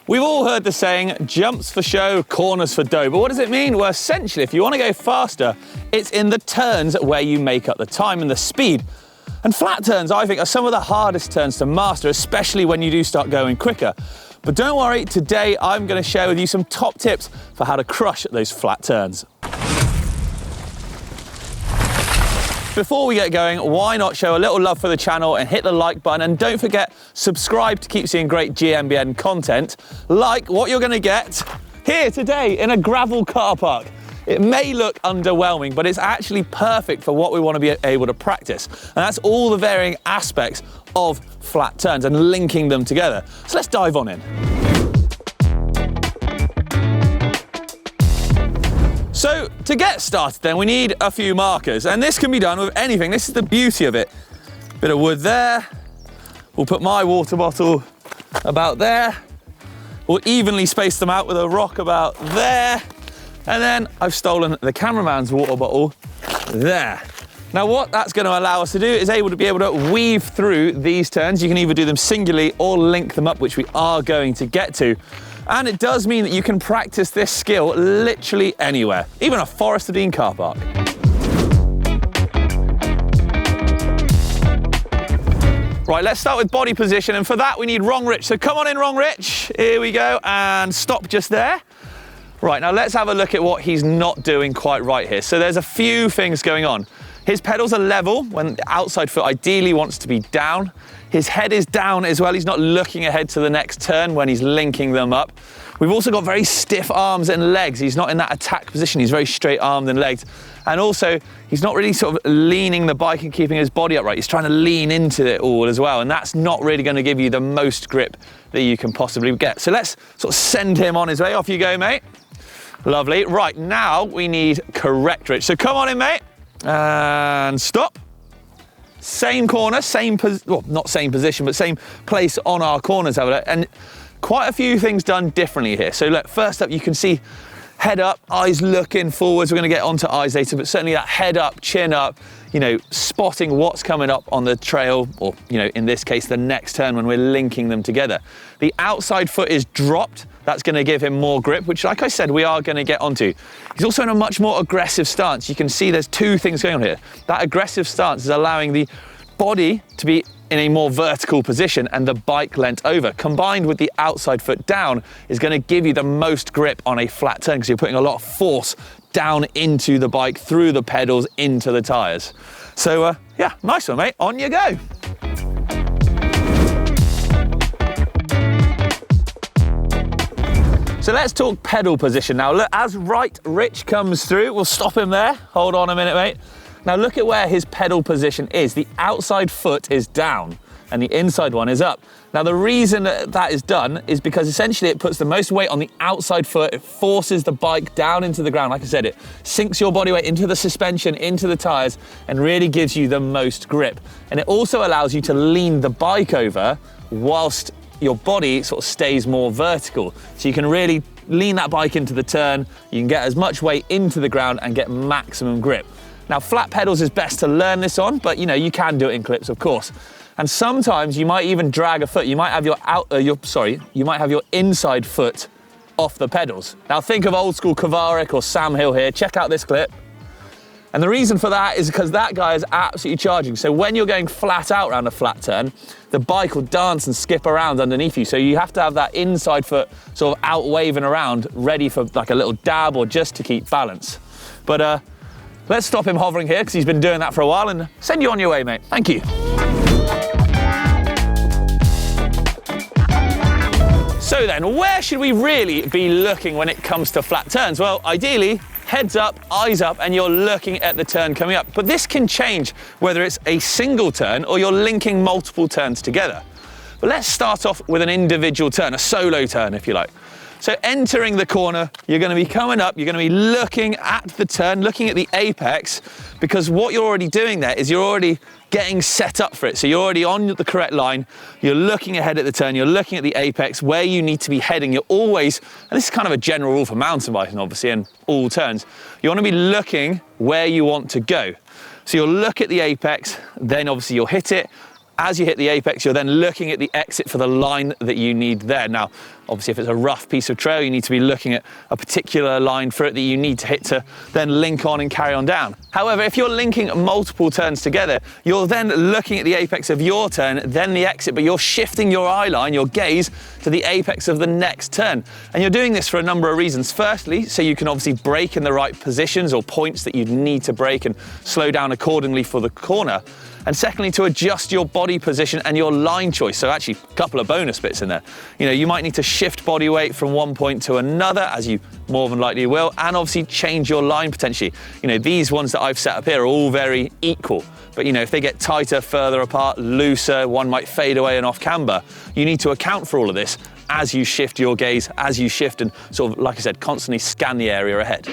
We've all heard the saying, jumps for show, corners for dough. But what does it mean? Well, essentially, if you want to go faster, it's in the turns where you make up the time and the speed. And flat turns, I think, are some of the hardest turns to master, especially when you do start going quicker. But don't worry, today I'm going to share with you some top tips for how to crush those flat turns. Before we get going, why not show a little love for the channel and hit the like button, and don't forget, subscribe to keep seeing great GMBN content, like what you're going to get here today in a gravel car park. It may look underwhelming, but it's actually perfect for what we want to be able to practice. And that's all the varying aspects of flat turns and linking them together. So let's dive on in. So to get started then, we need a few markers, and this can be done with anything. This is the beauty of it. Bit of wood there. We'll put my water bottle about there. We'll evenly space them out with a rock about there. And then I've stolen the cameraman's water bottle there. Now what that's going to allow us to do is be able to weave through these turns. You can either do them singularly or link them up, which we are going to get to. And it does mean that you can practice this skill literally anywhere, even a Forest of Dean car park. Right, let's start with body position, and for that we need Wrong Rich. So come on in, Wrong Rich. Here we go, and stop just there. Right, now let's have a look at what he's not doing quite right here. So there's a few things going on. His pedals are level when the outside foot ideally wants to be down. His head is down as well. He's not looking ahead to the next turn when he's linking them up. We've also got very stiff arms and legs. He's not in that attack position. He's very straight armed and legged. And also, he's not really sort of leaning the bike and keeping his body upright. He's trying to lean into it all as well. And that's not really going to give you the most grip that you can possibly get. So let's sort of send him on his way. Off you go, mate. Lovely. Right, now we need Correct Rich. So come on in, mate. And stop. Same corner, well, not same position, but same place on our corners, have a look. And quite a few things done differently here. So look, first up, you can see head up, eyes looking forwards. We're going to get onto eyes later, but certainly that head up, chin up, you know, spotting what's coming up on the trail, or, you know, in this case, the next turn when we're linking them together. The outside foot is dropped. That's going to give him more grip, which, like I said, we are going to get onto. He's also in a much more aggressive stance. You can see there's two things going on here. That aggressive stance is allowing the body to be in a more vertical position and the bike leant over. Combined with the outside foot down is going to give you the most grip on a flat turn, because you're putting a lot of force down into the bike, through the pedals, into the tyres. So, yeah, nice one, mate. On you go. So let's talk pedal position now. Look, as Right Rich comes through, we'll stop him there. Hold on a minute, mate. Now look at where his pedal position is. The outside foot is down and the inside one is up. Now the reason that is done is because essentially it puts the most weight on the outside foot. It forces the bike down into the ground. Like I said, it sinks your body weight into the suspension, into the tires, and really gives you the most grip. And it also allows you to lean the bike over whilst your body sort of stays more vertical. So you can really lean that bike into the turn, you can get as much weight into the ground and get maximum grip. Now flat pedals is best to learn this on, but you know, you can do it in clips, of course. And sometimes you might even drag a foot. You might have you might have your inside foot off the pedals. Now think of old school Kovarik or Sam Hill here. Check out this clip. And the reason for that is because that guy is absolutely charging. So when you're going flat out around a flat turn, the bike will dance and skip around underneath you. So you have to have that inside foot sort of out waving around, ready for like a little dab or just to keep balance. But let's stop him hovering here, because he's been doing that for a while, and send you on your way, mate. Thank you. So then, where should we really be looking when it comes to flat turns? Well, ideally, heads up, eyes up, and you're looking at the turn coming up. But this can change whether it's a single turn or you're linking multiple turns together. But let's start off with an individual turn, a solo turn, if you like. So entering the corner, you're going to be coming up, you're going to be looking at the turn, looking at the apex, because what you're already doing there is you're already getting set up for it. So you're already on the correct line, you're looking ahead at the turn, you're looking at the apex, where you need to be heading. You're always, and this is kind of a general rule for mountain biking, obviously, and all turns, you want to be looking where you want to go. So you'll look at the apex, then obviously you'll hit it, As you hit the apex, you're then looking at the exit for the line that you need there. Now, obviously, if it's a rough piece of trail, you need to be looking at a particular line for it that you need to hit to then link on and carry on down. However, if you're linking multiple turns together, you're then looking at the apex of your turn, then the exit, but you're shifting your eye line, your gaze, to the apex of the next turn. And you're doing this for a number of reasons. Firstly, so you can obviously brake in the right positions or points that you need to brake and slow down accordingly for the corner. And secondly, to adjust your body position and your line choice. So actually, a couple of bonus bits in there. You know, you might need to shift body weight from one point to another, as you more than likely will, and obviously change your line potentially. You know, these ones that I've set up here are all very equal. But you know, if they get tighter, further apart, looser, one might fade away and off camber, you need to account for all of this as you shift your gaze, as you shift and sort of, like I said, constantly scan the area ahead.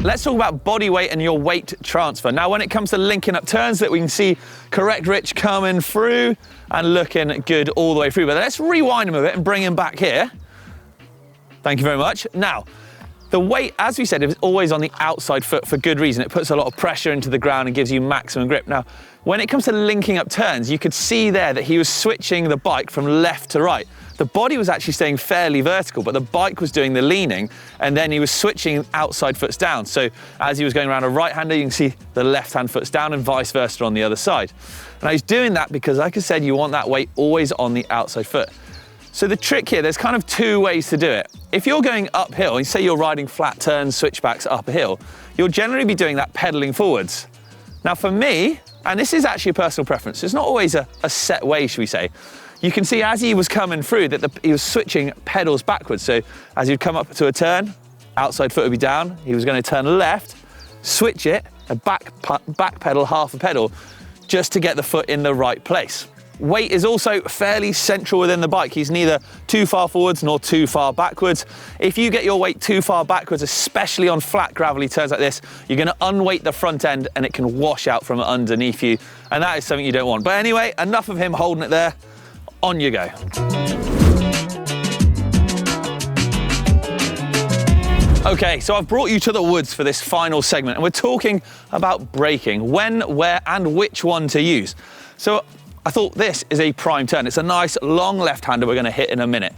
Let's talk about body weight and your weight transfer. Now, when it comes to linking up turns that we can see correct Rich coming through and looking good all the way through. But let's rewind him a bit and bring him back here. Thank you very much. Now, the weight, as we said, is always on the outside foot for good reason. It puts a lot of pressure into the ground and gives you maximum grip. Now, when it comes to linking up turns, you could see there that he was switching the bike from left to right. The body was actually staying fairly vertical, but the bike was doing the leaning, and then he was switching outside foots down. So as he was going around a right-hander, you can see the left-hand foot's down and vice versa on the other side. And he's doing that because, like I said, you want that weight always on the outside foot. So the trick here, there's kind of two ways to do it. If you're going uphill, and say you're riding flat turns, switchbacks up a hill, you'll generally be doing that pedaling forwards. Now for me, and this is actually a personal preference, it's not always a set way, should we say, you can see as he was coming through that he was switching pedals backwards. So as you'd come up to a turn, outside foot would be down, he was going to turn left, switch it, and back pedal half a pedal just to get the foot in the right place. Weight is also fairly central within the bike. He's neither too far forwards nor too far backwards. If you get your weight too far backwards, especially on flat gravelly turns like this, you're going to unweight the front end and it can wash out from underneath you. And that is something you don't want. But anyway, enough of him holding it there. On you go. Okay, so I've brought you to the woods for this final segment, and we're talking about braking, when, where, and which one to use. So I thought this is a prime turn. It's a nice long left-hander we're going to hit in a minute.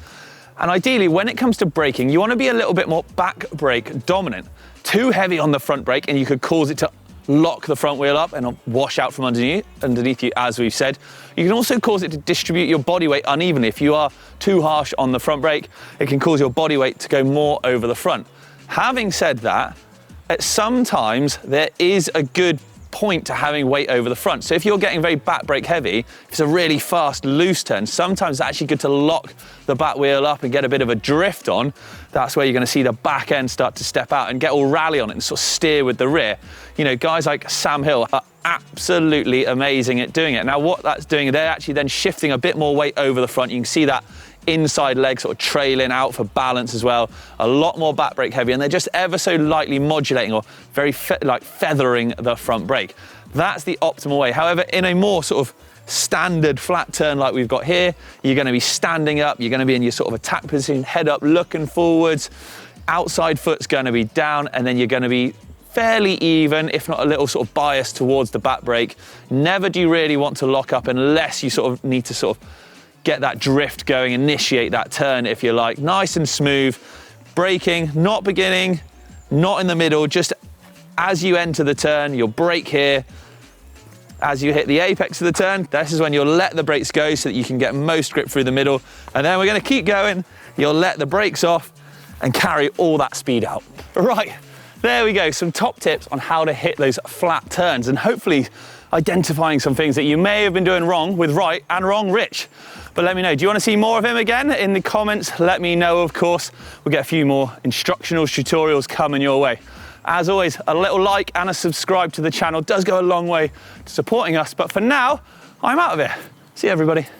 And ideally, when it comes to braking, you want to be a little bit more back brake dominant. Too heavy on the front brake, and you could cause it to lock the front wheel up and wash out from underneath you, as we've said. You can also cause it to distribute your body weight unevenly. If you are too harsh on the front brake, it can cause your body weight to go more over the front. Having said that, at sometimes there is a good point to having weight over the front. So if you're getting very back brake heavy, if it's a really fast, loose turn, sometimes it's actually good to lock the back wheel up and get a bit of a drift on. That's where you're going to see the back end start to step out and get all rally on it and sort of steer with the rear. You know, guys like Sam Hill are absolutely amazing at doing it. Now what that's doing, they're actually then shifting a bit more weight over the front. You can see that inside leg sort of trailing out for balance as well. A lot more back brake heavy, and they're just ever so lightly modulating or very like feathering the front brake. That's the optimal way. However, in a more sort of standard flat turn like we've got here, you're going to be standing up, you're going to be in your sort of attack position, head up, looking forwards, outside foot's going to be down, and then you're going to be fairly even, if not a little sort of biased towards the back brake. Never do you really want to lock up unless you sort of need to sort of get that drift going, initiate that turn if you like. Nice and smooth, braking, not beginning, not in the middle, just as you enter the turn, you'll brake here. As you hit the apex of the turn, this is when you'll let the brakes go so that you can get most grip through the middle. And then we're going to keep going. You'll let the brakes off and carry all that speed out. Right, there we go. Some top tips on how to hit those flat turns and hopefully identifying some things that you may have been doing wrong with right and wrong Rich. But let me know, do you want to see more of him again? In the comments, let me know, of course. We'll get a few more instructional tutorials coming your way. As always, a little like and a subscribe to the channel does go a long way to supporting us. But for now, I'm out of here. See you, everybody.